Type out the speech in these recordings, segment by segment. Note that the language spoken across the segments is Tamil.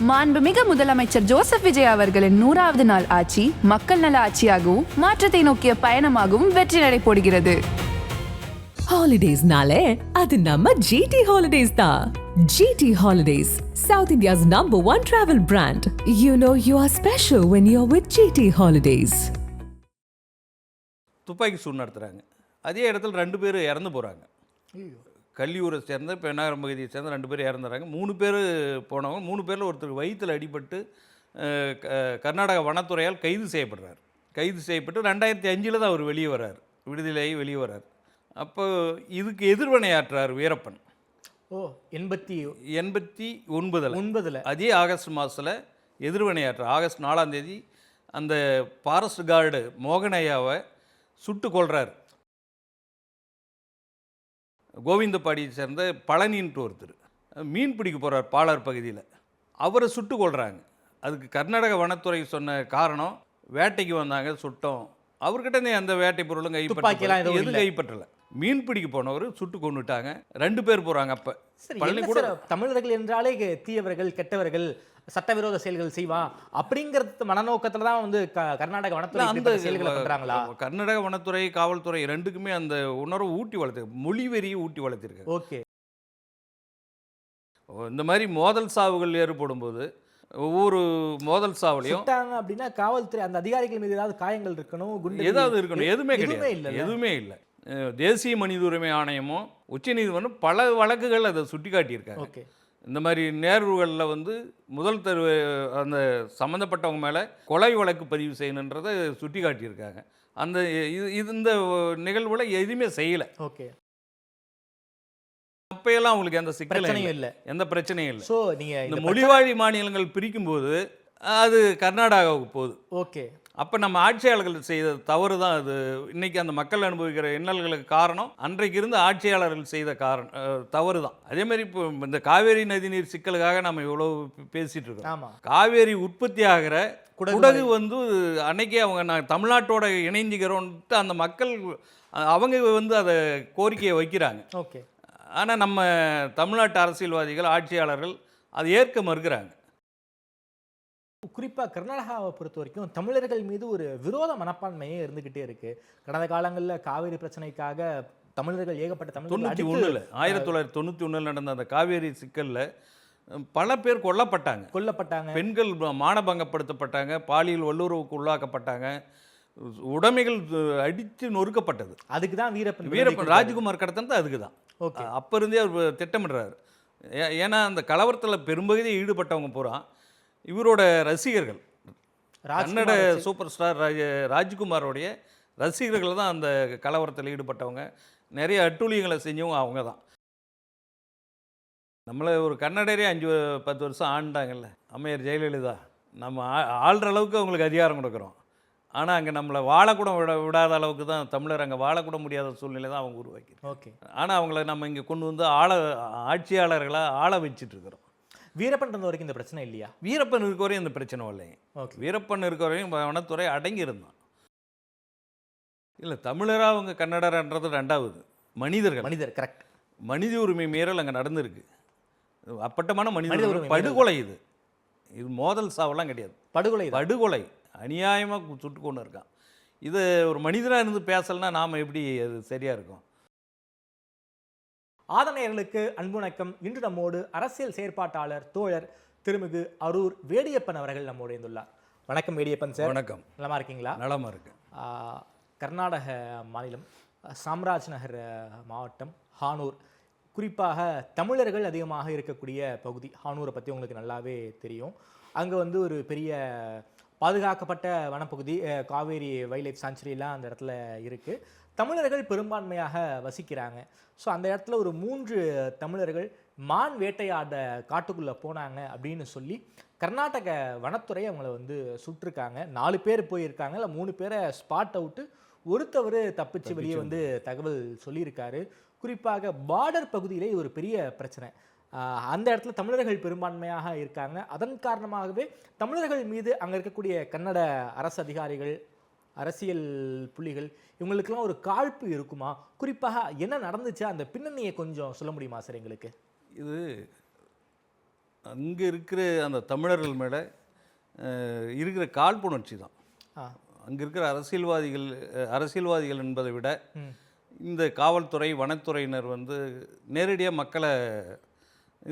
மாண்புமிகு முதலமைச்சர் ஜோசப் விஜய் அவர்களின் 100வது நாள் ஆட்சி மக்கள் நல ஆட்சியாகவும் மாற்றத்தை நோக்கிய பயணமாகவும் வெற்றி நடை போடுகிறது. ஹாலிடேஸ்னாலே அது நம்ம ஜிடி ஹாலிடேஸ் தான். GT Holidays, South India's #1 travel brand. You know you are special when you're with GT Holidays. துப்பாக்கி சூடு நடத்துகிறாங்க. அதே இடத்துல 2 பேர் இறந்து போகிறாங்க. கல்லியூரை சேர்ந்த பெண்ணாகரம் பகுதியை சேர்ந்த 2 பேர் இறந்துறாங்க. 3 பேர் போனவங்க. 3 பேரில் ஒருத்தருக்கு வயிற்றில் அடிபட்டு கர்நாடக வனத்துறையால் கைது செய்யப்படுறார். கைது செய்யப்பட்டு 2005 தான் அவர் வெளியே வர்றார், விடுதலையாகி வெளியே வர்றார். அப்போ இதுக்கு எதிர்வினையாற்றார் வீரப்பன். 89 அதே ஆகஸ்ட் மாதத்தில் எதிர்வினையாற்றார். ஆகஸ்ட் 4ஆம் தேதி அந்த ஃபாரஸ்ட் கார்டு மோகனையாவை சுட்டு கொள்கிறார். கோவிந்தபாடியை சேர்ந்த பழனின்ட்டு ஒருத்தர் மீன் பிடிக்க போகிறார் பாலார் பகுதியில், அவரை சுட்டு கொள்கிறாங்க. அதுக்கு கர்நாடக வனத்துறை சொன்ன காரணம், வேட்டைக்கு வந்தாங்க சுட்டோம், அவர்கிட்ட அந்த வேட்டை பொருளும் எதுவும் கைப்பற்றலை. மீன் பிடிக்க போனவர் சுட்டு கொண்டுட்டாங்க. 2 பேர் போகிறாங்க. அப்போ பழனி கூட தமிழர்கள் என்றாலே தீயவர்கள், கெட்டவர்கள், சட்டவிரோத செயல்கள் செய்வான் அப்படிங்கிறது மனநோக்கத்தில் தான் வந்து கர்நாடக வனத்துறை அந்த செயல்களை பண்ணுறாங்களா? கர்நாடக வனத்துறை, காவல்துறை 2க்குமே அந்த உணர்வை ஊட்டி வளர்த்து, மொழிவெறியை ஊட்டி வளர்த்திருக்காங்க. ஓகே. இந்த மாதிரி மோதல் சாவுகள் ஏற்படும் போது ஒவ்வொரு மோதல் சாவுலையும் அப்படின்னா காவல்துறை அந்த அதிகாரிகள் மீது ஏதாவது காயங்கள் இருக்கணும், ஏதாவது இருக்கணும். எதுவுமே கிடையாது, எதுவுமே இல்லை. தேசிய மனித உரிமை ஆணையமும் உச்சநீதிமன்றம் பல வழக்குகள் அதை சுட்டி காட்டியிருக்காங்க. ஓகே. இந்த மாதிரி நேர்வுகளில் வந்து முதல் அந்த சம்மந்தப்பட்டவங்க மேலே கொலை வழக்கு பதிவு செய்யணுன்றதை சுட்டி காட்டியிருக்காங்க. அந்த இந்த நிகழ்வுல எதுவுமே செய்யலை. ஓகே. அப்பையெல்லாம் அவங்களுக்கு எந்த சிக்கலும் இல்லை, எந்த பிரச்சனையும் இல்லை. ஸோ நீங்கள் இந்த மொழிவாழி மாநிலங்கள் பிரிக்கும்போது அது கர்நாடகாவுக்கு போகுது. ஓகே. அப்போ நம்ம ஆட்சியாளர்கள் செய்த தவறு தான் அது. இன்றைக்கி அந்த மக்கள் அனுபவிக்கிற இன்னல்களுக்கு காரணம் அன்றைக்கு இருந்த ஆட்சியாளர்கள் செய்த தவறு தான். அதேமாதிரி இப்போ இந்த காவேரி நதிநீர் சிக்கலுக்காக நம்ம இவ்வளோ பேசிகிட்டு இருக்கோம். காவேரி உற்பத்தி ஆகிற குடகு வந்து அன்னைக்கே அவங்க நான் தமிழ்நாட்டோட இணைஞ்சிக்கிறோன்ட்டு அந்த மக்கள் அவங்க வந்து அதை கோரிக்கையை வைக்கிறாங்க. ஓகே. ஆனால் நம்ம தமிழ்நாட்டு அரசியல்வாதிகள், ஆட்சியாளர்கள் அதை ஏற்க மறுக்கிறாங்க. குறிப்பாக கர்நாடகாவை பொறுத்த வரைக்கும் தமிழர்கள் மீது ஒரு விரோத மனப்பான்மையே இருந்துக்கிட்டே இருக்குது. கடந்த காலங்களில் காவேரி பிரச்சனைக்காக தமிழர்கள் ஏகப்பட்ட 1991 நடந்த அந்த காவேரி சிக்கலில் பல பேர் கொல்லப்பட்டாங்க. பெண்கள் மானபங்கப்படுத்தப்பட்டாங்க, பாலியல் வல்லுறவுக்கு உள்ளாக்கப்பட்டாங்க, உடைமைகள் அடித்து நொறுக்கப்பட்டது. அதுக்கு தான் வீரப்பன் ராஜ்குமார் கடத்தனது அதுக்கு தான். ஓகே. அப்போ இருந்தே அவர் திட்டமிடுறாரு. ஏன்னா அந்த கலவரத்தில் பெரும்பகுதியை ஈடுபட்டவங்க பூரா இவரோட ரசிகர்கள், கன்னட சூப்பர் ஸ்டார் ராஜ்குமாரோடைய ரசிகர்கள் தான் அந்த கலவரத்தில் ஈடுபட்டவங்க. நிறைய அட்டூழியங்களை செஞ்சவங்க அவங்க தான். நம்மளை ஒரு கன்னடரே 5-10 வருஷம் ஆண்டாங்கல்ல அம்மையார் ஜெயலலிதா. நம்ம ஆள்ற அளவுக்கு அவங்களுக்கு அதிகாரம் கொடுக்குறோம். ஆனால் அங்கே நம்மளை வாழக்கூட விடாத அளவுக்கு தான் தமிழர் அங்கே வாழக்கூட முடியாத சூழ்நிலை தான் அவங்க உருவாக்கி. ஓகே. ஆனால் அவங்கள நம்ம இங்கே கொண்டு வந்து ஆட்சியாளர்களாக ஆள வச்சுட்ருக்குறோம். வீரப்பன் இருந்த வரைக்கும் இந்த பிரச்சனை இல்லையா? வீரப்பன் இருக்க வரையும் இந்த பிரச்சனை இல்லைங்க. வீரப்பன் இருக்க வரையும் வனத்துறை அடங்கி இருந்தான். இல்லை, தமிழராக அவங்க கன்னடர்ன்றது 2வது. மனிதர் கரெக்ட். மனித உரிமை மீறல் அங்கே நடந்திருக்கு. அப்பட்டமான மனித உரிமை படுகொலை. இது மோதல் சாவெல்லாம் கிடையாது, படுகொலை. அநியாயமாக சுட்டு கொண்டு இருக்கான். இது ஒரு மனிதனாக இருந்து பேசலைன்னா நாம் எப்படி அது சரியாக இருக்கும்? ஆதனையர்களுக்கு அன்பு வணக்கம். இன்று நம்மோடு அரசியல் செயற்பாட்டாளர் தோழர் திருமிகு அரூர் வேடியப்பன் அவர்கள் நம்மோடு இருந்துள்ளார். வணக்கம் வேடியப்பன் சார். வணக்கம். நலமா இருக்கீங்களா? நலமா இருக்கு. கர்நாடக மாநிலம் சாம்ராஜ் நகர் மாவட்டம் ஹானூர், குறிப்பாக தமிழர்கள் அதிகமாக இருக்கக்கூடிய பகுதி ஹானூரை பற்றி உங்களுக்கு நல்லாவே தெரியும். அங்கே வந்து ஒரு பெரிய பாதுகாக்கப்பட்ட வனப்பகுதி, காவேரி வைல்ட் லைஃப் சாங்சுரியெலாம் அந்த இடத்துல இருக்குது. தமிழர்கள் பெரும்பான்மையாக வசிக்கிறாங்க. ஸோ அந்த இடத்துல ஒரு 3 தமிழர்கள் மான் வேட்டையாட காட்டுக்குள்ளே போனாங்க அப்படின்னு சொல்லி கர்நாடக வனத்துறை அவங்கள வந்து சுட்டிருக்காங்க. 4 பேர் போயிருக்காங்க, இல்லை 3 பேரை ஸ்பாட் அவுட்டு, ஒருத்தவர் தப்பிச்சு வெளியே வந்து தகவல் சொல்லியிருக்காரு. குறிப்பாக பார்டர் பகுதியிலே ஒரு பெரிய பிரச்சனை. அந்த இடத்துல தமிழர்கள் பெரும்பான்மையாக இருக்காங்க. அதன் காரணமாகவே தமிழர்கள் மீது அங்கே இருக்கக்கூடிய கன்னட அரசு அதிகாரிகள், அரசியல் புள்ளிகள் இவங்களுக்கெல்லாம் ஒரு காழ்ப்பு இருக்குமா? குறிப்பாக என்ன நடந்துச்சு, அந்த பின்னணியை கொஞ்சம் சொல்ல முடியுமா சார் எங்களுக்கு? இது அங்கே இருக்கிற அந்த தமிழர்கள் மேலே இருக்கிற காழ்ப்புணர்ச்சி தான். ஆ. அங்கே இருக்கிற அரசியல்வாதிகள் என்பதை விட இந்த காவல்துறை வனத்துறையினர் வந்து நேரடியாக மக்களை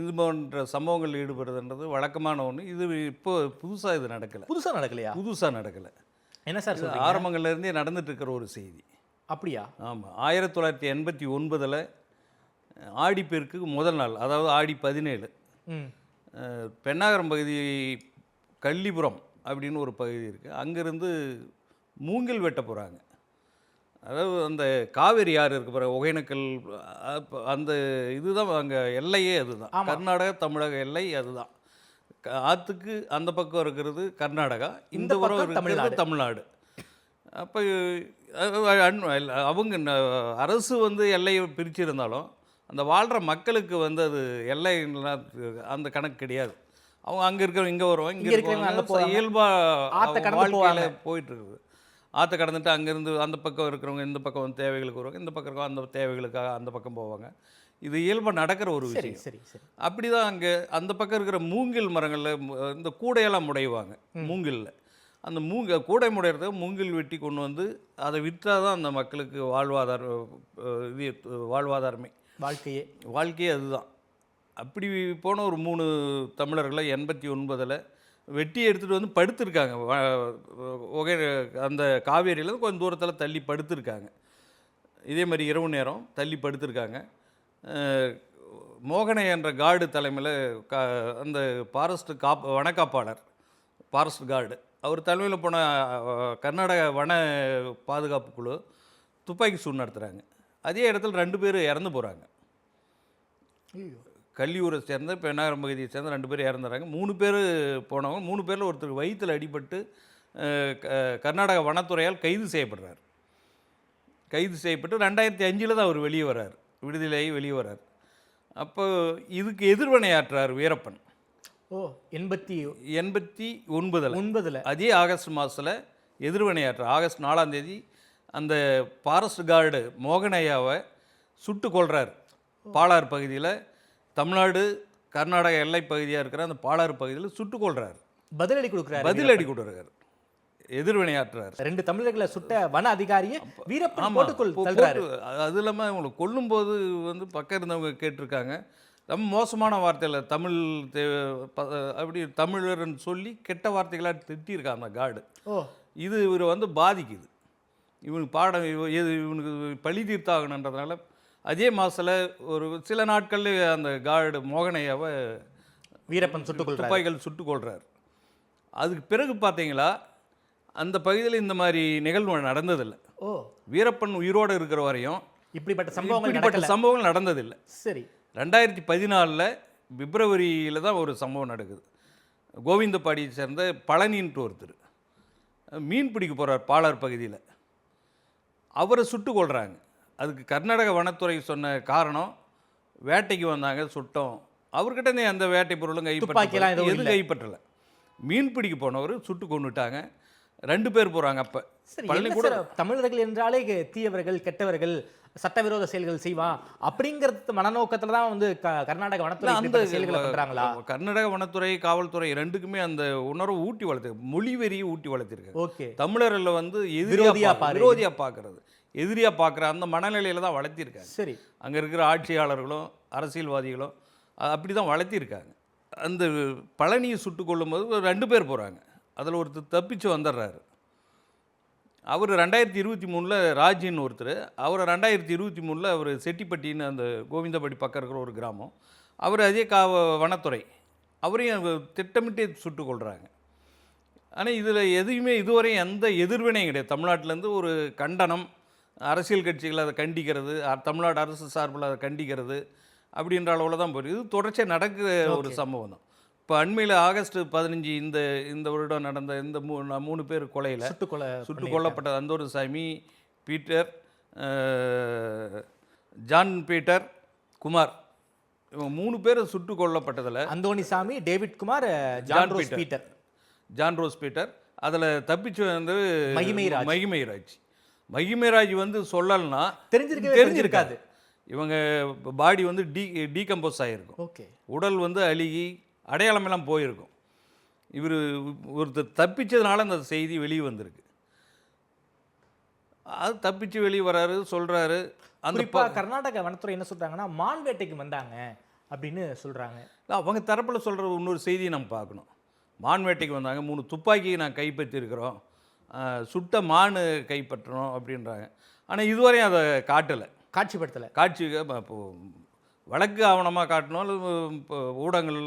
இது போன்ற சம்பவங்களில் ஈடுபடுறதுன்றது வழக்கமான ஒன்று. இது இப்போ புதுசாக இது நடக்கலை. புதுசாக நடக்கலை. என்ன சார் சொல்றீங்க? ஆரம்பங்கள்லேருந்தே நடந்துட்டு இருக்கிற ஒரு செய்தி. அப்படியா? ஆமாம். 1989 ஆடிப்பெருக்கு முதல் நாள், அதாவது ஆடி 17, பெண்ணாகரம் பகுதி கள்ளிபுரம் அப்படின்னு ஒரு பகுதி இருக்குது. அங்கேருந்து மூங்கில் வெட்ட போகிறாங்க. அதாவது அந்த காவேரி ஆறு இருக்கு பாருங்க, ஒகேனக்கல், அந்த இதுதான் அங்கே எல்லையே அதுதான். கர்நாடக தமிழக எல்லை அதுதான். ஆற்றுக்கு அந்த பக்கம் இருக்கிறது கர்நாடகா, இந்த பக்கம் இருக்கிறது தமிழ்நாடு. அப்போ அவங்க அரசு வந்து எல்லையை பிரிச்சிருந்தாலும் அந்த வாழ்கிற மக்களுக்கு வந்து அது எல்லை அந்த கணக்கு கிடையாது. அவங்க அங்கே இருக்கிறவங்க இங்கே வருவாங்க, இங்கே இருக்கிறவங்க இயல்பாக வாழ்க்கையில் போயிட்டுருக்குது. ஆற்றை கடந்துட்டு அங்கேருந்து அந்த பக்கம் இருக்கிறவங்க இந்த பக்கம் வந்து தேவைகளுக்கு வருவாங்க, இந்த பக்கம் இருக்கவங்க அந்த தேவைகளுக்காக அந்த பக்கம் போவாங்க. இது இயல்பாக நடக்கிற ஒரு விஷயம். சரி. அப்படி தான் அங்கே அந்த பக்கம் இருக்கிற மூங்கில் மரங்களில் இந்த கூடையெல்லாம் முடைவாங்க. மூங்கிலில் அந்த கூடை முடையிறத மூங்கில் வெட்டி கொண்டு வந்து அதை விற்றா தான் அந்த மக்களுக்கு வாழ்வாதாரமே, வாழ்க்கையே அதுதான். அப்படி போன ஒரு 3 தமிழர்களை 89 வெட்டி எடுத்துகிட்டு வந்து படுத்திருக்காங்க. அந்த காவேரியில் கொஞ்சம் தூரத்தில் தள்ளி படுத்திருக்காங்க. இதே மாதிரி இரவு நேரம் தள்ளி படுத்திருக்காங்க. மோகனை என்ற கார்டு தலைமையில் அந்த ஃபாரஸ்ட் வனக்காப்பாளர், ஃபாரஸ்ட் கார்டு, அவர் தலைமையில் போன கர்நாடக வன பாதுகாப்பு குழு துப்பாக்கி சூடு நடத்துகிறாங்க. அதே இடத்துல 2 பேர் இறந்து போகிறாங்க. கள்ளியூரை சேர்ந்த பெண்ணாகரம் பகுதியை சேர்ந்த 2 பேர் இறந்துறாங்க. 3 பேர் போனவங்க. 3 பேரில் ஒருத்தருக்கு வயிற்றில் அடிபட்டு கர்நாடக வனத்துறையால் கைது செய்யப்படுறார். கைது செய்யப்பட்டு 2005 தான் அவர் வெளியே வர்றார், விடுதலையாகி வெளியே வர்றார். அப்போ இதுக்கு எதிர்வினையாற்றார் வீரப்பன். 89 அதே ஆகஸ்ட் மாதத்தில் எதிர்வினையாற்றார். ஆகஸ்ட் 4ஆம் தேதி அந்த ஃபாரஸ்ட் கார்டு மோகனையாவை சுட்டு கொள்கிறார். பாலாறு பகுதியில், தமிழ்நாடு கர்நாடக எல்லை பகுதியாக இருக்கிற அந்த பாலாறு பகுதியில் சுட்டு கொள்கிறார். பதிலடி கொடுக்குறாரு, எதிர்வினையாற்றுறார். 2 தமிழர்களை சுட்ட வன அதிகாரியை வீரப்பன் போட்டுக்கொள் தள்ளுறாரு. அது இல்லாமல் அவங்களை கொல்லும்போது வந்து பக்கம் இருந்தவங்க கேட்டிருக்காங்க, ரொம்ப மோசமான வார்த்தையில் அப்படி தமிழர்னு சொல்லி கெட்ட வார்த்தைகளாக திட்டியிருக்காங்க அந்த கார்டு. இது இவர் வந்து பாதிக்குது. இவனுக்கு இவனுக்கு பழி தீர்த்தாகணுன்றதுனால அதே மாதத்தில் ஒரு சில நாட்களில் அந்த கார்டு மோகனையாவை வீரப்பன் துப்பாக்கிகள் சுட்டு கொள்கிறார். அதுக்கு பிறகு பார்த்தீங்களா அந்த பகுதியில் இந்த மாதிரி நிகழ்வு நடந்ததில்லை. வீரப்பன் உயிரோடு இருக்கிற வரையும் இப்படிப்பட்ட சம்பவங்கள் நடந்ததில்லை. சரி. 2014 பிப்ரவரியில் தான் ஒரு சம்பவம் நடக்குது. கோவிந்தபாடியை சேர்ந்த பழனின்ட்டு ஒருத்தர் மீன் பிடிக்க போகிறார் பாலார் பகுதியில். அவரை சுட்டு கொள்கிறாங்க. அதுக்கு கர்நாடக வனத்துறை சொன்ன காரணம், வேட்டைக்கு வந்தாங்க சுட்டோம், அவர்கிட்ட அந்த வேட்டை பொருளும் எதுவும் கைப்பற்றலை. மீன் பிடிக்க போனவர் சுட்டு கொண்டுட்டாங்க. 2 பேர் போகிறாங்க. அப்போ தமிழர்கள் என்றாலே தீயவர்கள், கெட்டவர்கள், சட்டவிரோத செயல்கள் செய்வான் அப்படிங்கிறது மனநோக்கத்தில் தான் வந்து கர்நாடக வனத்துறை அந்த செயல்களை பண்ணுறாங்களா? கர்நாடக வனத்துறை, காவல்துறை 2க்குமே அந்த உணர்வை ஊட்டி வளர்த்து, மொழி வெறியை ஊட்டி வளர்த்திருக்காங்க. தமிழர்களில் வந்து விரோதியாக பார்க்கறது, எதிரியாக பார்க்குற அந்த மனநிலையில் தான் வளர்த்திருக்காங்க. சரி. அங்கே இருக்கிற ஆட்சியாளர்களும் அரசியல்வாதிகளும் அப்படி தான் வளர்த்திருக்காங்க. அந்த பழனியை சுட்டு கொள்ளும்போது 2 பேர் போகிறாங்க. அதில் ஒருத்தர் தப்பிச்சு வந்துடுறாரு. அவர் 2023 ராஜின்னு ஒருத்தர், அவர் 2023 அவர் செட்டிப்பட்டின்னு அந்த கோவிந்தபடி பக்கம் இருக்கிற ஒரு கிராமம், அவர் அதே வனத்துறை, அவரையும் திட்டமிட்டு சுட்டு கொள்கிறாங்க. ஆனால் இதில் எதுவுமே இதுவரையும் எந்த எதிர்வினையும் கிடையாது. தமிழ்நாட்டிலேருந்து ஒரு கண்டனம், அரசியல் கட்சிகள் அதை கண்டிக்கிறது, தமிழ்நாடு அரசு சார்பில் அதை கண்டிக்கிறது அப்படின்ற அளவில் தான் போயிருக்கு. இது தொடர்ச்சியாக நடக்கிற ஒரு சம்பவம் தான். இப்போ அண்மையில் ஆகஸ்ட் 15 இந்த வருடம் நடந்த இந்த 3 பேர் கொலையில் சுட்டு கொல்லப்பட்ட Anthonysamy, Peter, John Peter, Kumar, இவங்க 3 பேர் சுட்டு கொல்லப்பட்டதில் Anthonysamy, David Kumar, John Rose Peter, அதில் தப்பிச்சு வந்து மகிமைராஜ் வந்து சொல்லலைன்னா தெரிஞ்சிருக்காது. இவங்க பாடி வந்து டீகம்போஸ் ஆகிருக்கும். உடல் வந்து அழுகி அடையாளமெல்லாம் போயிருக்கும். இவர் ஒருத்தர் தப்பிச்சதுனால அந்த செய்தி வெளியே வந்திருக்கு. அது தப்பிச்சு வெளியே வராரு, சொல்கிறாரு. அந்த குறிப்பாக கர்நாடக வனத்துறை என்ன சொல்றாங்கன்னா மான் வேட்டைக்கு வந்தாங்க அப்படின்னு சொல்றாங்க. அவங்க தரப்பில் சொல்கிற இன்னொரு செய்தியை நம்ம பார்க்கணும். மான் வேட்டைக்கு வந்தாங்க, 3 துப்பாக்கியை நான் கைப்பற்றியிருக்கிறோம், சுட்ட மான் கைப்பற்றணும் அப்படின்றாங்க. ஆனால் இதுவரையும் அதை காட்டலை, காட்சிப்படுத்தலை. காட்சி இப்போது வழக்கு ஆவணமாக காட்டணும், அல்லது இப்போ ஊடகங்கள்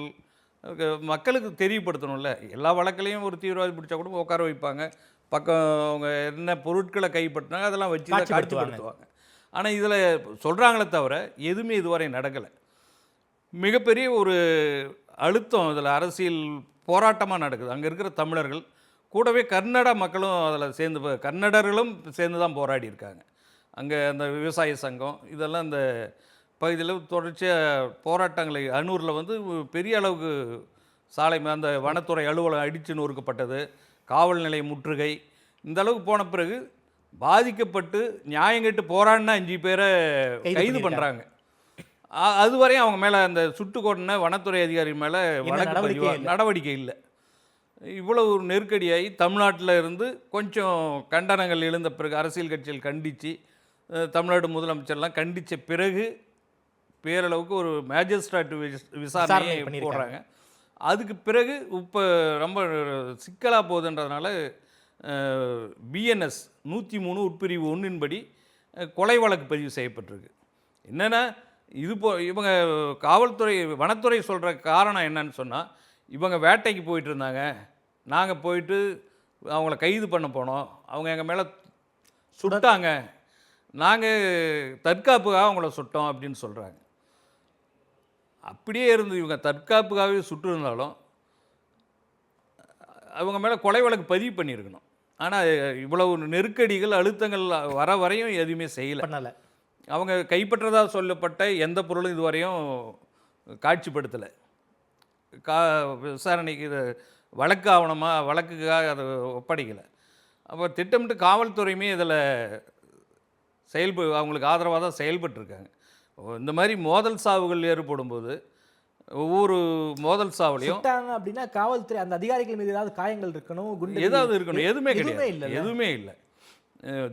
மக்களுக்கு தெரியப்படுத்தணும்ல. எல்லா வழக்கிலையும் ஒரு தீவிரவாதி பிடிச்சா கூட உட்கார வைப்பாங்க, பக்கம் அவங்க என்ன பொருட்களை கைப்பற்றினாங்க அதெல்லாம் வச்சு தான் காட்சிப்படுத்துவாங்க. ஆனால் இதில் சொல்கிறாங்களே தவிர எதுவுமே இதுவரை நடக்கலை. மிகப்பெரிய ஒரு அழுத்தம் இதில், அரசியல் போராட்டமாக நடக்குது. அங்கே இருக்கிற தமிழர்கள் கூடவே கன்னட மக்களும் அதில் சேர்ந்து, கன்னடர்களும் சேர்ந்து தான் போராடி இருக்காங்க. அங்கே அந்த விவசாய சங்கம் இதெல்லாம் இந்த பகுதியில் தொடர்ச்சியாக போராட்டங்களை, அன்னூரில் வந்து பெரிய அளவுக்கு சாலை அந்த வனத்துறை அலுவலகம் அடித்து நொறுக்கப்பட்டது, காவல் நிலைய முற்றுகை, இந்த அளவுக்கு போன பிறகு பாதிக்கப்பட்டு நியாயங்கட்டு போராடினா 5 பேரை கைது பண்ணுறாங்க. அதுவரையும் அவங்க மேலே அந்த சுட்டுக்கொண்ட வனத்துறை அதிகாரி மேலே நடவடிக்கை இல்லை. இவ்வளவு நெருக்கடியாகி தமிழ்நாட்டில் இருந்து கொஞ்சம் கண்டனங்கள் எழுந்த பிறகு, அரசியல் கட்சிகள் கண்டித்து, தமிழ்நாடு முதலமைச்சர்லாம் கண்டித்த பிறகு பேரளவுக்கு ஒரு மேஜிஸ்ட்ரேட் விசாரணை போடுறாங்க. அதுக்கு பிறகு இப்போ ரொம்ப சிக்கலாக போகுதுன்றதுனால பிஎன்எஸ் 103 உட்பிரிவு 1 படி கொலை வழக்கு பதிவு செய்யப்பட்டிருக்கு. என்னென்னா இவங்க காவல்துறை வனத்துறை சொல்கிற காரணம் என்னன்னு சொன்னால், இவங்க வேட்டைக்கு போயிட்டு இருந்தாங்க, நாங்கள் போயிட்டு அவங்கள கைது பண்ண போனோம், அவங்க எங்கள் மேலே சுட்டாங்க, நாங்கள் தற்காப்புக்காக அவங்கள சுட்டோம் அப்படின்னு சொல்கிறாங்க. அப்படியே இருந்து இவங்க தற்காப்புக்காகவே சுட்டிருந்தாலும் அவங்க மேலே கொலை வழக்கு பதிவு பண்ணியிருக்கணும். ஆனால் இவ்வளவு நெருக்கடிகள், அழுத்தங்கள் வர வரையும் எதுவுமே பண்ணலை. அவங்க கைப்பற்றதாக சொல்லப்பட்ட எந்த பொருளும் இதுவரையும் காட்சிப்படுத்தலை, விசாரணைக்கு இது வழக்கு ஆவணமாக வழக்குக்காக அதை ஒப்படைக்கலை. அப்போ திட்டமிட்டு காவல்துறையுமே இதில் அவங்களுக்கு ஆதரவாக தான் செயல்பட்டுருக்காங்க. இந்த மாதிரி மோதல் சாவுகள் ஏற்படும் போது ஒவ்வொரு மோதல் சாவுலையும் அப்படின்னா காவல்துறை அந்த அதிகாரிகள் மீது ஏதாவது காயங்கள் இருக்கணும், ஏதாவது இருக்கணும், எதுவுமே கிடையாது, எதுவுமே இல்லை.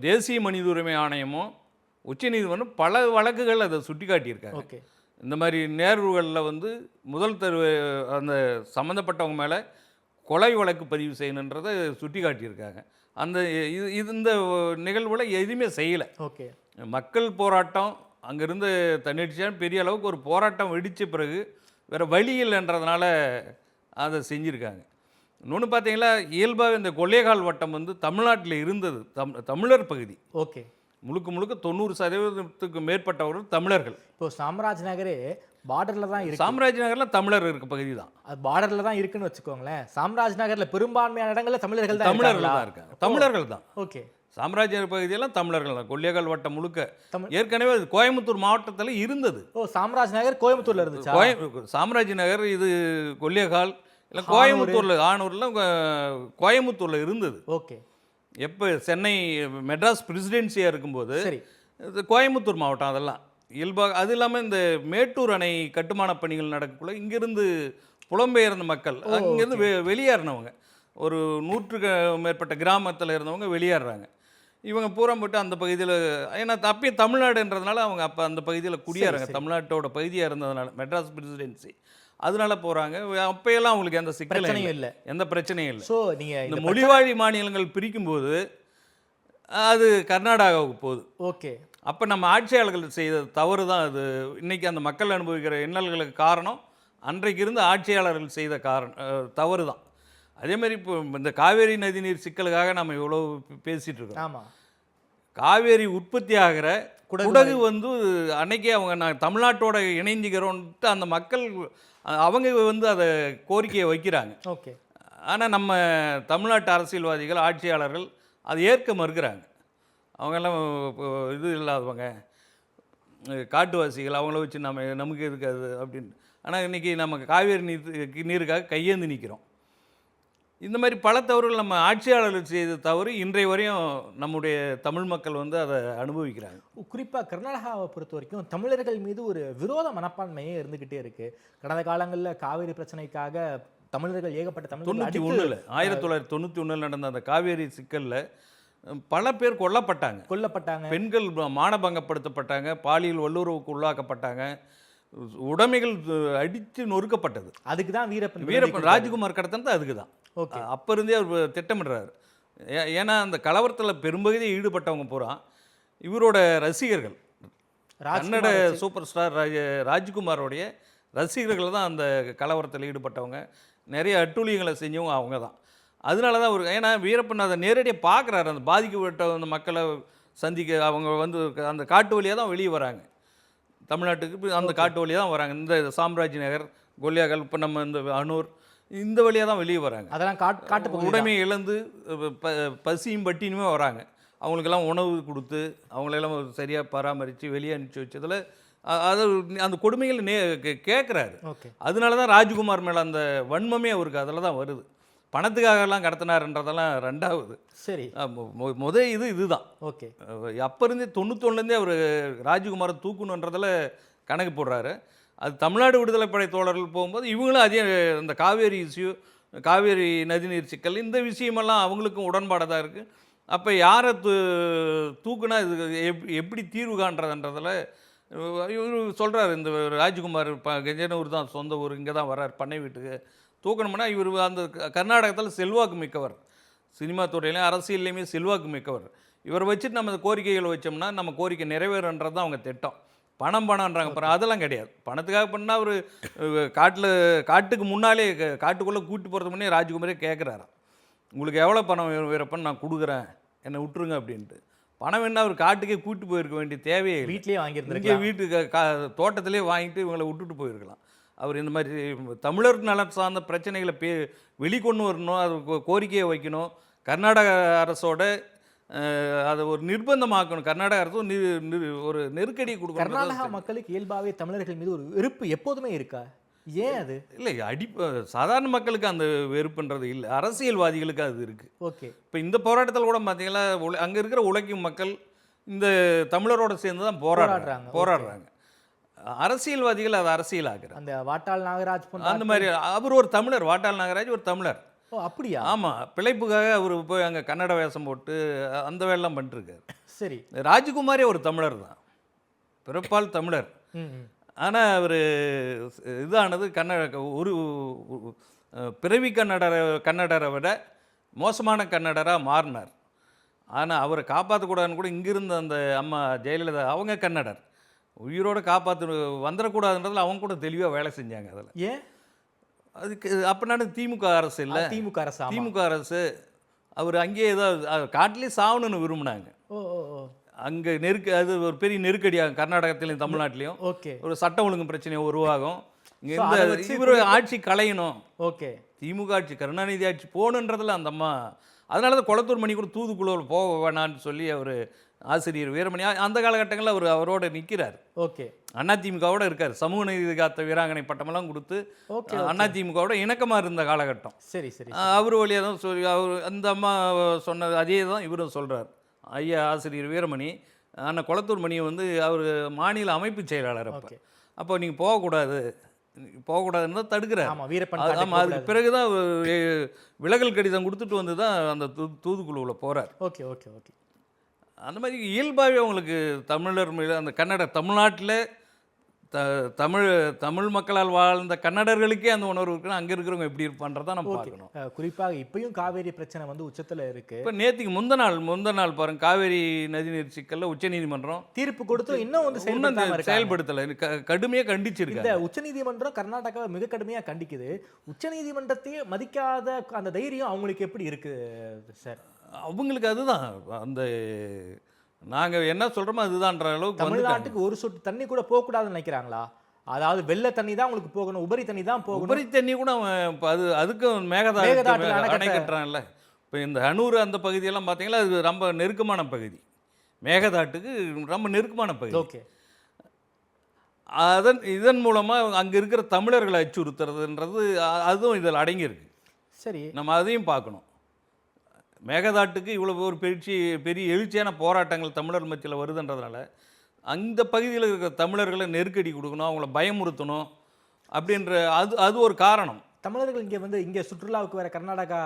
தேசிய மனித உரிமை ஆணையமும் உச்சநீதிமன்றம் பல வழக்குகள் அதை சுட்டி காட்டியிருக்காங்க. இந்த மாதிரி நேர்வுகளில் வந்து முதல் அந்த சம்மந்தப்பட்டவங்க மேலே கொலை வழக்கு பதிவு செய்யணுன்றதை சுட்டி காட்டியிருக்காங்க. அந்த இந்த நிகழ்வில் எதுவுமே செய்யலை. மக்கள் போராட்டம் அங்கேருந்து தன்னிச்சையாக பெரிய அளவுக்கு ஒரு போராட்டம் வெடித்த பிறகு வேறு வழி இல்லைன்றதுனால அதை செஞ்சுருக்காங்க. இன்னொன்று பார்த்தீங்களா, இயல்பாகவே இந்த கொள்ளைகால் வட்டம் வந்து தமிழ்நாட்டில் இருந்தது, தமிழர் பகுதி. முழுக்க 90% மேற்பட்டவர்கள் தமிழர்கள். இப்போ சாம்ராஜ் நகரே பார்டரில் தான் இருக்குது. சாம்ராஜ் நகரில் தமிழர் இருக்க பகுதி தான், அது பார்டரில் தான் இருக்குன்னு வச்சுக்கோங்களேன். சாம்ராஜ் நகரில் பெரும்பான்மையான இடங்களில் தமிழர்கள் தான் இருக்காங்க. தமிழர்கள் தான். சாம்ராஜ்யர் பகுதியெல்லாம் தமிழர்கள் தான். கொள்ளைகால் வட்டம் முழுக்க ஏற்கனவே அது கோயம்புத்தூர் மாவட்டத்தில் இருந்தது. சாம்ராஜ் நகர் கோயம்புத்தூர்ல இருந்துச்சு. சாம்ராஜ் நகர் இது கொள்ளைகால் இல்லை கோயம்புத்தூரில், ஆனூரில் கோயம்புத்தூரில் இருந்தது. எப்போ சென்னை மெட்ராஸ் பிரசிடென்சியாக இருக்கும்போது இது கோயம்புத்தூர் மாவட்டம் அதெல்லாம் இயல்பாக. அது இல்லாமல் இந்த மேட்டூர் அணை கட்டுமான பணிகள் நடக்கக்குள்ள இங்கேருந்து புலம்பெயர்ந்த மக்கள், அங்கேருந்து வெளியேறினவங்க, ஒரு 100க்கு மேற்பட்ட கிராமத்தில் இருந்தவங்க வெளியேறாங்க. இவங்க பூரா போட்டு அந்த பகுதியில், ஏன்னா அப்பயே தமிழ்நாடுன்றதுனால அவங்க அப்போ அந்த பகுதியில் குடியேறாங்க, தமிழ்நாட்டோட பகுதியாக இருந்ததுனால மெட்ராஸ் பிரசிடென்சி, அதனால போகிறாங்க. அப்போயெல்லாம் அவங்களுக்கு எந்த சிக்கலும் இல்லை, எந்த பிரச்சனையும் இல்லை. ஸோ நீங்கள் இந்த மொழிவாழி மாநிலங்கள் பிரிக்கும்போது அது கர்நாடகாவுக்கு போகுது. அப்போ நம்ம ஆட்சியாளர்கள் செய்த தவறு தான் அது. இன்றைக்கி அந்த மக்கள் அனுபவிக்கிற இன்னல்களுக்கு காரணம் அன்றைக்கு இருந்த ஆட்சியாளர்கள் செய்த தவறு தான். அதேமாதிரி இப்போ இந்த காவேரி நதிநீர் சிக்கலுக்காக நம்ம இவ்வளோ பேசிகிட்டு இருக்கோம். காவேரி உற்பத்தி ஆகிற குடகு வந்து அன்னைக்கே அவங்க நான் தமிழ்நாட்டோட இணைஞ்சிக்கிறோன்ட்டு அந்த மக்கள் அவங்க வந்து அதை கோரிக்கையை வைக்கிறாங்க. ஆனால் நம்ம தமிழ்நாட்டு அரசியல்வாதிகள், ஆட்சியாளர்கள் அதை ஏற்க மறுக்கிறாங்க. அவங்கெல்லாம் இது இல்லாதவங்க, காட்டுவாசிகள், அவங்கள வச்சு நமக்கு இருக்காது அப்படின்னு. ஆனால் இன்றைக்கி நம்ம காவேரி நீருக்காக கையேந்து நிற்கிறோம். இந்த மாதிரி பல தவறுகள் நம்ம ஆட்சியாளர்கள் செய்த தவறு இன்றைய வரையும் நம்முடைய தமிழ் மக்கள் வந்து அதை அனுபவிக்கிறாங்க. குறிப்பாக கர்நாடகாவை பொறுத்த வரைக்கும் தமிழர்கள் மீது ஒரு விரோத மனப்பான்மையே இருந்துக்கிட்டே இருக்கு. கடந்த காலங்களில் காவிரி பிரச்சனைக்காக தமிழர்கள் ஏகப்பட்ட தமிழர்கள் 1991 நடந்த அந்த காவேரி சிக்கலில் பல பேர் கொல்லப்பட்டாங்க. பெண்கள் மானபங்கப்படுத்தப்பட்டாங்க, பாலியல் வல்லுறவுக்கு உள்ளாக்கப்பட்டாங்க, உடைமைகள் அடித்து நொறுக்கப்பட்டது. அதுக்கு தான் வீரப்பன் ராஜ்குமார் கடத்தனது அதுக்கு தான். அப்போ இருந்தே அவர் திட்டமிடுறாரு. ஏன்னா அந்த கலவரத்தில் பெரும்பகுதியை ஈடுபட்டவங்க பூரா இவரோட ரசிகர்கள், கன்னட சூப்பர் ஸ்டார் ராஜ்குமாரோடைய ரசிகர்கள் தான் அந்த கலவரத்தில் ஈடுபட்டவங்க. நிறைய அட்டூழியங்களை செஞ்சவங்க அவங்க தான். அதனால தான் அவர், ஏன்னா வீரப்பன் அதை நேரடியாக பார்க்குறாரு. அந்த பாதிக்கப்பட்ட அந்த மக்களை சந்திக்க அவங்க வந்து அந்த காட்டு வழியாக தான் வெளியே வராங்க. தமிழ்நாட்டுக்கு அந்த காட்டு வழியாக தான் வராங்க. இந்த சாம்ராஜ் நகர், கொல்லியாகல், இப்போ நம்ம இந்த அனூர், இந்த வழியாக தான் வெளியே வராங்க. அதெல்லாம் காட்டு உடைமையை இழந்து பசியும் பட்டினுமே வராங்க. அவங்களுக்கெல்லாம் உணவு கொடுத்து அவங்களெல்லாம் சரியாக பராமரித்து வெளியே அனுப்பிச்சி வச்சதில் அது அந்த கொடுமைகள் கேட்குறாரு. அதனால தான் ராஜ்குமார் மேலே அந்த வன்மமே அவருக்கு அதில் தான் வருது. பணத்துக்காகலாம் கடத்தினார்ன்றதெல்லாம் ரெண்டாவது. சரி, இதுதான். ஓகே, அப்போ இருந்தே 91லேருந்தே அவர் ராஜ்குமாரை தூக்கணுன்றதில் கணக்கு போடுறாரு. அது தமிழ்நாடு விடுதலை படை தோழர்கள் போகும்போது இவங்களும் அதே அந்த காவேரி இஷ்யூ, காவேரி நதிநீர் சிக்கல், இந்த விஷயமெல்லாம் அவங்களுக்கும் உடன்பாடாக தான் இருக்குது. அப்போ யாரை தூக்குனா இது எப்படி தீர்வு காண்றதுன்றதில் இவர் சொல்கிறார். இந்த ராஜ்குமார் கெஞ்சனூர் தான் சொந்த ஊர், இங்கே தான் வர்றார் பண்ணை வீட்டுக்கு. தூக்கணும்னா இவர் அந்த கர்நாடகத்தில் செல்வாக்கு மிக்கவர், சினிமா துறையிலையும் அரசியல்லையுமே செல்வாக்கு மிக்கவர். இவரை வச்சுட்டு நம்ம கோரிக்கைகளை வச்சோம்னா நம்ம கோரிக்கை நிறைவேறுன்றது தான் அவங்க திட்டம். பணம்ன்றாங்க பாரு, அதெல்லாம் கிடையாது. பணத்துக்காக பண்ணால் அவர் காட்டுக்கு முன்னாலே காட்டுக்குள்ளே கூட்டி போகிறது முன்னே ராஜ்குமாரே கேட்குறாரு, உங்களுக்கு எவ்வளோ பணம் வீரப்பன் நான் கொடுக்குறேன், என்னை விட்டுருங்க அப்படின்ட்டு. பணம் வேணா அவர் காட்டுக்கே கூட்டி போயிருக்க வேண்டிய தேவையே, வீட்லேயே வாங்கியிருந்தேன், இங்கே வீட்டுக்கு தோட்டத்திலே வாங்கிட்டு இவங்களை விட்டுட்டு போயிருக்கலாம். அவர் இந்த மாதிரி தமிழர் நலன் சார்ந்த பிரச்சனைகளை வெளிக்கொண்டு வரணும், அது கோரிக்கையை வைக்கணும். கர்நாடக அரசோட அதை ஒரு நிர்பந்தமாக்கணும். கர்நாடக அரசு ஒரு நெருக்கடி கொடுக்கணும். கர்நாடகா மக்களுக்கு இயல்பாகவே தமிழர்கள் மீது ஒரு வெறுப்பு எப்போதுமே இருக்கா? ஏன் அது இல்லை, சாதாரண மக்களுக்கு அந்த வெறுப்புன்றது இல்லை, அரசியல்வாதிகளுக்கு அது இருக்குது. ஓகே, இப்போ இந்த போராட்டத்தில் கூட பார்த்தீங்கன்னா அங்கே இருக்கிற உழைக்கும் மக்கள் இந்த தமிழரோட சேர்ந்து தான் போராடுறாங்க. அரசியல்வாதிகள் அதை அரசியலாக்குறாங்க. அந்த வாட்டாள் நாகராஜ் அந்த மாதிரி அவர் ஒரு தமிழர், வாட்டாள் நாகராஜ் ஒரு தமிழர். ஓ, அப்படியா? ஆமாம், பிழைப்புக்காக அவர் போய் அங்கே கன்னட வேஷம் போட்டு அந்த வேலைலாம் பண்ணிட்டுருக்காரு. சரி, ராஜ்குமாரே ஒரு தமிழர் தான், பிறப்பால் தமிழர். ஆனால் அவர் இதானது ஒரு பிறவி கன்னடரை விட மோசமான கன்னடராக மாறினார். ஆனால் அவரை காப்பாற்றக்கூடாதுன்னு கூட இங்கிருந்த அந்த அம்மா ஜெயலலிதா, அவங்க கன்னடர், உயிரோடு வந்துடக்கூடாதுன்றதில் அவங்க கூட தெளிவாக வேலை செஞ்சாங்க. அதில் ஏன் அதுக்கு அப்படின்னா திமுக அரசு இல்லை, திமுக அரசு அவர் அங்கேயே ஏதாவது காட்டிலே சாவணுன்னு விரும்பினாங்க. அங்கே அது ஒரு பெரிய நெருக்கடியாகும். கர்நாடகத்திலையும் தமிழ்நாட்டிலையும் ஒரு சட்ட ஒழுங்கு பிரச்சனை உருவாகும். இங்கே இவர் ஆட்சி களையணும், திமுக ஆட்சி கருணாநிதி ஆட்சி போகணுன்றதில் அந்த அம்மா, அதனால தான் குளத்தூர் மணி கூட தூதுக்குழுவில் போக வேணான்னு சொல்லி அவர் ஆசிரியர் வீரமணி அந்த காலகட்டங்களில் அவர் அவரோட நிற்கிறார். அதிமுகவோட இருக்கார். சமூக நீதி காத்த வீராங்கனை பட்டமெல்லாம் கொடுத்து அதிமுகவோட இணக்கமாக இருந்த காலகட்டம். சரி சரி, அவர் வழியாக தான் சொல்லி அவர் அந்த அம்மா சொன்னது அதே தான் இவரும் சொல்கிறார். ஐயா ஆசிரியர் வீரமணி ஆனால் குளத்தூர் மணியை வந்து அவர் மாநில அமைப்பு செயலாளர். அப்போ நீங்கள் போகக்கூடாதுன்னு தான் தடுக்கிறார். ஆமாம், அதுக்கு பிறகு தான் விலகல் கடிதம் கொடுத்துட்டு வந்து தான் அந்த தூதுக்குழுவில் போகிறார். அந்த மாதிரி இயல்பாகவே அவங்களுக்கு தமிழர் மீது அந்த தமிழ்நாட்டில் தமிழ் மக்களால் வாழ்ந்த கன்னடர்களுக்கே அந்த உணர்வு இருக்குன்னா அங்கே இருக்கிறவங்க எப்படி இருப்பான்றதை நம்ம பார்க்கணும். குறிப்பாக இப்பயும் காவேரி பிரச்சனை வந்து உச்சத்தில் இருக்குது. இப்போ நேற்றுக்கு முந்த நாள் பாருங்க, காவேரி நதிநீர் சிக்கலில் உச்சநீதிமன்றம் தீர்ப்பு கொடுத்து இன்னும் வந்து செயல்படுத்தலை, கடுமையாக கண்டிச்சிருக்கு. இந்த உச்சநீதிமன்றம் கர்நாடகாவை மிக கடுமையாக கண்டிக்குது. உச்சநீதிமன்றத்தையே மதிக்காத அந்த தைரியம் அவங்களுக்கு எப்படி இருக்குது சார்? அவங்களுக்கு அதுதான் அந்த நாங்கள் என்ன சொல்கிறோமோ அதுதான்ற அளவுக்கு தமிழ்நாட்டுக்கு ஒரு சொட்டு தண்ணி கூட போகக்கூடாதுன்னு நினைக்கிறாங்களா? அதாவது வெள்ள தண்ணி தான் உங்களுக்கு போகணும், உபரி தண்ணி தான் போகணும். உபரி தண்ணி கூட அதுக்கும் மேகதாட்டு அணை கட்டுறான்ல. இப்போ இந்த அனூர் அந்த பகுதியெல்லாம் பார்த்தீங்களா, அது ரொம்ப நெருக்கமான பகுதி, மேகதாட்டுக்கு ரொம்ப நெருக்கமான பகுதி. இதன் மூலமாக அங்கே இருக்கிற தமிழர்களை அச்சுறுத்துறதுன்றது அதுவும் இதில் அடங்கியிருக்கு. சரி. நம்ம அதையும் பார்க்கணும். மேகதாட்டுக்கு இவ்வளோ ஒரு பெரிய எழுச்சியான போராட்டங்கள் தமிழர் மத்தியில் வருதுன்றதுனால அந்த பகுதியில் இருக்கிற தமிழர்களை நெருக்கடி கொடுக்கணும், அவங்கள பயமுறுத்தணும் அப்படின்ற அது ஒரு காரணம். தமிழர்கள் இங்கே சுற்றுலாவுக்கு வர கர்நாடகா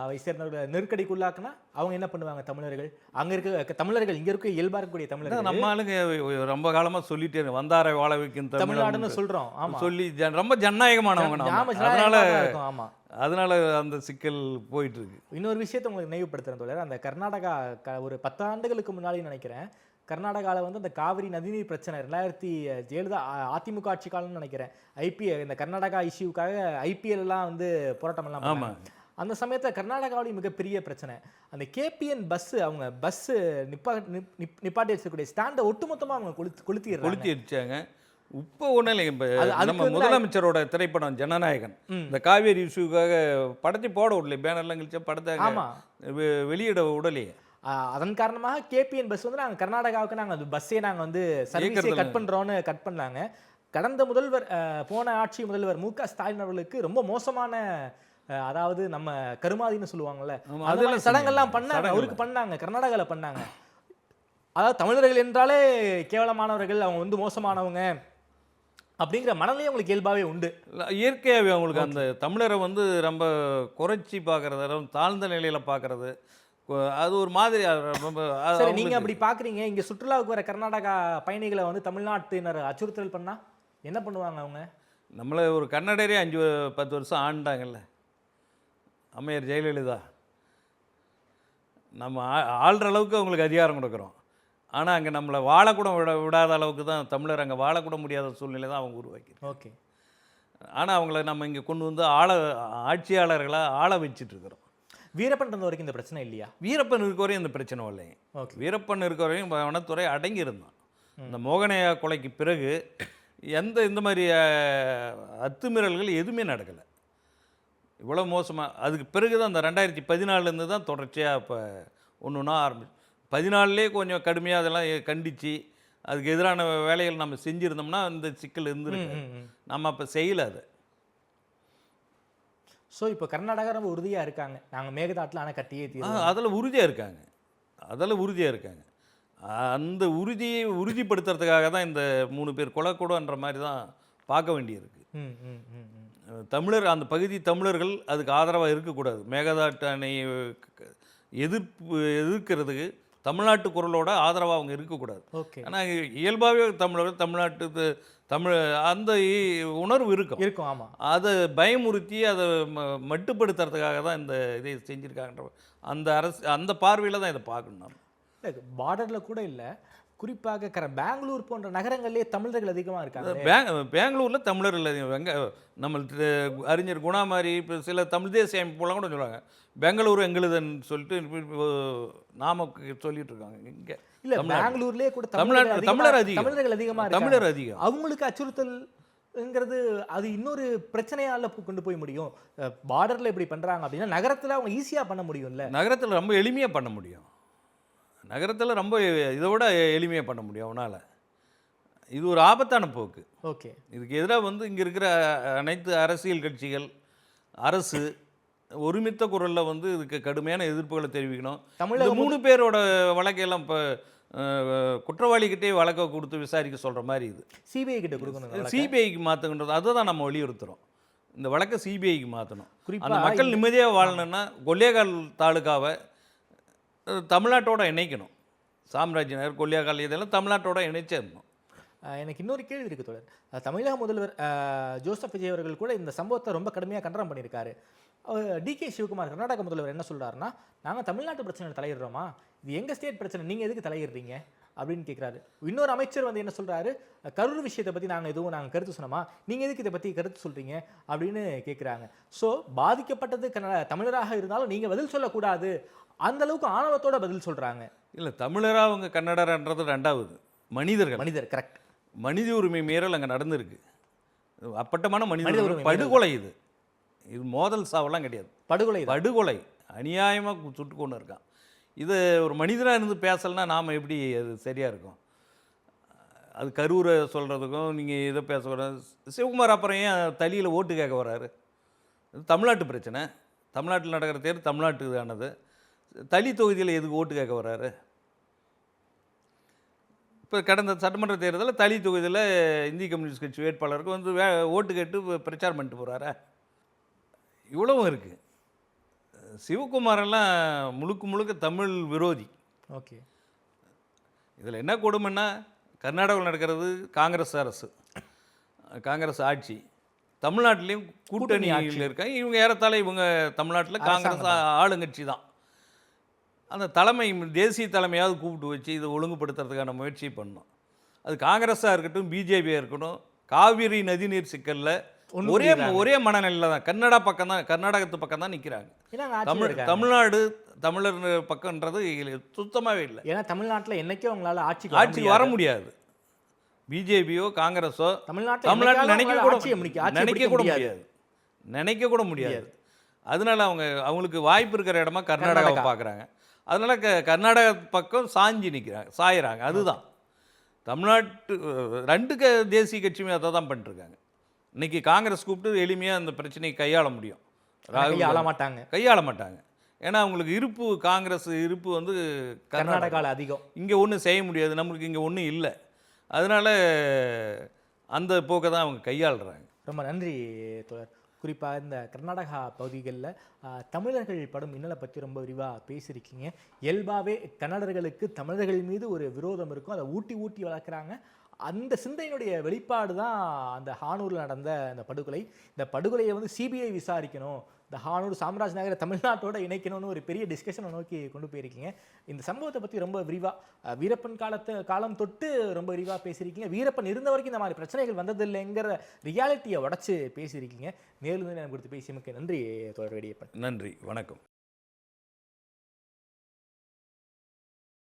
வை சேர்ந்தவர்கள் நெருக்கடிக்குள்ளாக்குனா அவங்க என்ன பண்ணுவாங்க? தமிழர்கள் அங்கே இருக்க தமிழர்கள் இங்கே இருக்க இயல்பாக இருக்கக்கூடிய தமிழர்கள் நம்ம ஆளுங்க ரொம்ப காலமாக சொல்லிட்டே வந்தாரை வாழ வைக்கும் தமிழ்நாடுன்னு சொல்கிறோம். ஆமாம், சொல்லி ரொம்ப ஜனநாயகமானவங்க நம்ம. ஆமாம், அதனால அந்த சிக்கல் போயிட்டு இருக்கு. இன்னொரு விஷயத்தை உங்களுக்கு நினைவுபடுத்துறேன் தோழர். அந்த கர்நாடகா ஒரு 10 ஆண்டுகளுக்கு முன்னாடி நினைக்கிறேன், கர்நாடகாவில் அந்த காவிரி நதிநீர் பிரச்சனை 2007 அதிமுக ஆட்சி காலம்னு நினைக்கிறேன். இந்த கர்நாடகா இஷ்யூக்காக IPL எல்லாம் போராட்டம் எல்லாம். ஆமாம். அந்த சமயத்தில் கர்நாடகாவுடைய மிகப்பெரிய பிரச்சனை அந்த KPN அவங்க பஸ்ஸு நிப்பாட்டி வச்சிருக்கக்கூடிய ஸ்டாண்டை ஒட்டுமொத்தமாக அவங்க கொளுத்தி அடிச்சாங்க. இப்போ ஒன்றும் இல்லைங்க. இப்போ நம்ம முதலமைச்சரோட திரைப்படம் ஜனநாயகன் இந்த காவேரி இஷ்யூக்காக படத்தை போட விடலையே, பேனர்லாம் கழிச்சா படத்தை வெளியிட விடலையே. அதன் காரணமாக KPN பஸ் நாங்கள் கர்நாடகாவுக்கு நாங்கள் பஸ்ஸே நாங்கள் சர்வீஸே கட் பண்ணுறோன்னு கட் பண்ணாங்க. கடந்த முதல்வர் போன ஆட்சி முதல்வர் MK ஸ்டாலின் அவர்களுக்கு ரொம்ப மோசமான, அதாவது நம்ம கருமாதின்னு சொல்லுவாங்கல்ல, அதெல்லாம் சடங்கெல்லாம் பண்ணாங்க, அவருக்கு பண்ணாங்க, கர்நாடகாவில் பண்ணாங்க. அதாவது தமிழர்கள் என்றாலே கேவலமானவர்கள், அவங்க மோசமானவங்க அப்படிங்கிற மனநிலையும் அவங்களுக்கு இயல்பாகவே உண்டு. இயற்கையாகவே அவங்களுக்கு அந்த தமிழரை ரொம்ப குறைச்சி பார்க்கறது, தாழ்ந்த நிலையில் பார்க்கறது, அது ஒரு மாதிரி ரொம்ப. சரி, நீங்கள் அப்படி பார்க்குறீங்க. இங்கே சுற்றுலாவுக்கு வர கர்நாடகா பயணிகளை தமிழ்நாட்டினர் அச்சுறுத்தல் பண்ணால் என்ன பண்ணுவாங்க அவங்க? நம்மளை ஒரு கன்னடரே 5-10 வருஷம் ஆண்டாங்கல்ல அம்மையார் ஜெயலலிதா. நம்ம ஆள்ற அளவுக்கு அவங்களுக்கு அதிகாரம் கொடுக்குறோம். ஆனால் அங்கே நம்மளை வாழக்கூட விடாத அளவுக்கு தான் தமிழர் அங்கே வாழக்கூட முடியாத சூழ்நிலை தான் அவங்க உருவாக்கி. ஓகே. ஆனால் அவங்கள நம்ம இங்கே கொண்டு வந்து ஆட்சியாளர்களாக ஆள வச்சுட்ருக்குறோம். வீரப்பன் இருந்த வரைக்கும் இந்த பிரச்சனை இல்லையா? வீரப்பன் இருக்க வரையும் இந்த பிரச்சனை இல்லைங்க. ஓகே. வீரப்பன் இருக்க வரையும் வனத்துறை அடங்கி இருந்தான். இந்த மோகனையா கொலைக்கு பிறகு இந்த மாதிரி அத்துமீறல்கள் எதுவுமே நடக்கலை. இவ்வளோ மோசமாக அதுக்கு பிறகு தான் அந்த 2014 தான் தொடர்ச்சியாக இப்போ ஒன்றுனா ஆரம்பிச்சு 14லே கொஞ்சம் கடுமையாக அதெல்லாம் கண்டித்து அதுக்கு எதிரான வேலைகள் நம்ம செஞ்சுருந்தோம்னா இந்த சிக்கல் இருந்துருக்கு. நம்ம அப்போ செய்யலை அதை. ஸோ இப்போ கர்நாடகா ரொம்ப உறுதியாக இருக்காங்க, நாங்கள் மேகதாட்டில் ஆனால் கட்டியே தீர்வோம். அதில் உறுதியாக இருக்காங்க. அந்த உறுதியை உறுதிப்படுத்துறதுக்காக தான் இந்த 3 பேர் கொலைக்கூடன்ற மாதிரி தான் பார்க்க வேண்டியிருக்கு. தமிழர் அந்த பகுதி தமிழர்கள் அதுக்கு ஆதரவாக இருக்கக்கூடாது. மேகதாட்டு அணையை எதிர்க்கிறதுக்கு தமிழ்நாட்டு குரலோட ஆதரவாக அவங்க இருக்கக்கூடாது. ஓகே. ஆனால் இயல்பாகவே தமிழர்கள் தமிழ்நாட்டு அந்த உணர்வு இருக்கும். ஆமாம். அதை பயமுறுத்தி அதை மட்டுப்படுத்துறதுக்காக தான் இந்த இதை செஞ்சுருக்காங்கன்ற அந்த பார்வையில் தான் இதை பார்க்கணும். நம்ம பார்டரில் கூட இல்லை, குறிப்பாக பெங்களூர் போன்ற நகரங்கள்லேயே தமிழர்கள் அதிகமாக இருக்காங்க. பெங்களூரில் தமிழர்கள் அதிகம். நம்ம அறிஞர் குணா மாதிரி இப்போ சில தமிழ் தேசிய அமைப்புலாம் கூட சொல்லுவாங்க பெங்களூர் எங்களுதுன்னு சொல்லிட்டு நாம சொல்லிட்டு இருக்காங்க. இங்கே இல்லை, பெங்களூர்லேயே கூட தமிழர் அதிகம். அவங்களுக்கு அச்சுறுத்தல்ங்கிறது அது இன்னொரு பிரச்சனையால கொண்டு போய் முடியும். பார்டரில் இப்படி பண்ணுறாங்க அப்படின்னா நகரத்தில் அவங்க ஈஸியாக பண்ண முடியும்ல. நகரத்தில் ரொம்ப எளிமையாக பண்ண முடியும். நகரத்தில் ரொம்ப இதை விட எளிமையாக பண்ண முடியும் அவனால். இது ஒரு ஆபத்தான போக்கு. ஓகே. இதுக்கு எதிராக இங்கே இருக்கிற அனைத்து அரசியல் கட்சிகள், அரசு ஒருமித்த குரலில் இதுக்கு கடுமையான எதிர்ப்புகளை தெரிவிக்கணும். தமிழ் 3 பேரோட வழக்கையெல்லாம் இப்போ குற்றவாளிகிட்டே வழக்கை கொடுத்து விசாரிக்க சொல்கிற மாதிரி இது சிபிஐ கிட்ட கொடுக்கணும். சிபிஐக்கு மாற்றுகின்றது அதை தான் நம்ம வலியுறுத்துகிறோம். இந்த வழக்கை சிபிஐக்கு மாற்றணும். அந்த மக்கள் நிம்மதியாக வாழணுன்னா கொல்லேகால் தாலுகாவை தமிழ்நாட்டோட இணைக்கணும். சாம்ராஜ்ய நகர், கொல்லியாக்கால் இதெல்லாம் தமிழ்நாட்டோட இணைச்சிடணும். எனக்கு இன்னொரு கேள்வி இருக்குது தோழர். தமிழக முதல்வர் ஜோசப் விஜய் அவர்கள் கூட இந்த சம்பவத்தை ரொம்ப கடுமையாக கண்டனம் பண்ணியிருக்காரு. DK சிவகுமார் கர்நாடக முதல்வர் என்ன சொல்கிறாருன்னா, நாங்கள் தமிழ்நாட்டு பிரச்சனை தலையிடுறோமா, இது எங்கள் ஸ்டேட் பிரச்சனை, நீங்கள் எதுக்கு தலையிடுறீங்க அப்படின்னு கேட்குறாரு. இன்னொரு அமைச்சர் என்ன சொல்கிறாரு, கரூர் விஷயத்தை பற்றி நாங்கள் கருத்து சொன்னோமா, நீங்கள் எதுக்கு இதை பற்றி கருத்து சொல்கிறீங்க அப்படின்னு கேட்குறாங்க. ஸோ பாதிக்கப்பட்டது தமிழராக இருந்தாலும் நீங்கள் பதில் சொல்லக்கூடாது, அந்த அளவுக்கு ஆணவத்தோட பதில் சொல்கிறாங்க. இல்லை, தமிழராக அவங்க கன்னடரான்றது ரெண்டாவது. மனிதர் கரெக்ட். மனித உரிமை மீறல் அங்கே நடந்திருக்கு. அப்பட்டமான மனித உரிமை படுகொலை. இது மோதல் சாவெல்லாம் கிடையாது, படுகொலை. அநியாயமாக சுட்டு கொண்டு இருக்கான். இது ஒரு மனிதனாக இருந்து பேசலைன்னா நாம் எப்படி அது சரியாக இருக்கும்? அது கரூரை சொல்கிறதுக்கும் நீங்கள் இதை பேச வர சிவகுமார் அப்புறம் ஏன் தலியில் ஓட்டு கேட்க வர்றாரு? இது தமிழ்நாட்டு பிரச்சனை. தமிழ்நாட்டில் நடக்கிற தேர்தல் தமிழ்நாட்டுக்கானது. தளி தொகுதியில் எதுக்கு ஓட்டு கேட்க வர்றாரு? இப்போ கடந்த சட்டமன்ற தேர்தலில் தளி தொகுதியில் இந்திய கம்யூனிஸ்ட் கட்சி வேட்பாளருக்கு வந்து ஓட்டு கேட்டு பிரச்சாரம் பண்ணிட்டு போகிறாரா? இவ்வளவும் இருக்குது. சிவகுமாரெல்லாம் முழுக்க தமிழ் விரோதி. ஓகே. இதில் என்ன கொடுமைன்னா, கர்நாடகாவில் நடக்கிறது காங்கிரஸ் அரசு, காங்கிரஸ் ஆட்சி. தமிழ்நாட்டிலையும் கூட்டணியில் இருக்காங்க. இவங்க ஏறத்தாழ இவங்க தமிழ்நாட்டில் காங்கிரஸ் ஆளுங்கட்சி தான். அந்த தலைமை, தேசிய தலைமையாவது கூப்பிட்டு வச்சு இதை ஒழுங்குபடுத்துறதுக்கான முயற்சி பண்ணணும். அது காங்கிரஸாக இருக்கட்டும், பிஜேபியாக இருக்கட்டும். காவிரி நதிநீர் சிக்கலில் ஒரே மனநிலையில் தான் கர்நாடகத்து பக்கம் தான் நிற்கிறாங்க. தமிழ்நாடு தமிழர் பக்கம்ன்றது சுத்தமாகவே இல்லை. ஏன்னா தமிழ்நாட்டில் என்னைக்கோ உங்களால் ஆட்சிக்கு வர முடியாது. பிஜேபியோ காங்கிரஸோ தமிழ்நாட்டில் நினைக்க கூட முடியாது. அதனால அவங்களுக்கு வாய்ப்பு இருக்கிற இடமா கர்நாடகாவை பார்க்குறாங்க. அதனால கர்நாடகா பக்கம் சாயிறாங்க. அதுதான் தமிழ்நாட்டு 2 தேசிய கட்சியுமே அதை தான் பண்ணிட்டுருக்காங்க. இன்றைக்கி காங்கிரஸ் கூப்பிட்டு எளிமையாக அந்த பிரச்சனையை கையாள முடியும். கையாள மாட்டாங்க. ஏன்னா அவங்களுக்கு காங்கிரஸ் இருப்பு வந்து கர்நாடகாவில் அதிகம். இங்கே ஒன்றும் செய்ய முடியாது, நம்மளுக்கு இங்கே ஒன்றும் இல்லை. அதனால் அந்த போக்கை தான் அவங்க கையாளுறாங்க. ரொம்ப நன்றி தோழர். குறிப்பாக இந்த கர்நாடகா பகுதிகளில் தமிழர்கள் படும் இன்னலை பற்றி ரொம்ப விரிவாக பேசியிருக்கீங்க. இயல்பாகவே கன்னடர்களுக்கு தமிழர்கள் மீது ஒரு விரோதம் இருக்கும், அதை ஊட்டி வளர்க்குறாங்க. அந்த சிந்தையினுடைய வெளிப்பாடு தான் அந்த ஹானூரில் நடந்த அந்த படுகொலை. இந்த படுகொலையை வந்து சிபிஐ விசாரிக்கணும், இந்த ஹானூர் சாம்ராஜ் நகரை தமிழ்நாட்டோட இணைக்கணும்னு ஒரு பெரிய டிஸ்கஷனை நோக்கி கொண்டு போயிருக்கீங்க. இந்த சம்பவத்தை பற்றி ரொம்ப விரிவாக வீரப்பன் காலம் தொட்டு ரொம்ப விரிவாக பேசியிருக்கீங்க. வீரப்பன் இருந்த வரைக்கும் இந்த மாதிரி பிரச்சனைகள் வந்ததில்லைங்கிற ரியாலிட்டியை உடச்சி பேசியிருக்கீங்க. நேர்ந்து எனக்கு கொடுத்து பேசியமைக்கு நன்றி தோழர் வெடியப்பன். நன்றி, வணக்கம்.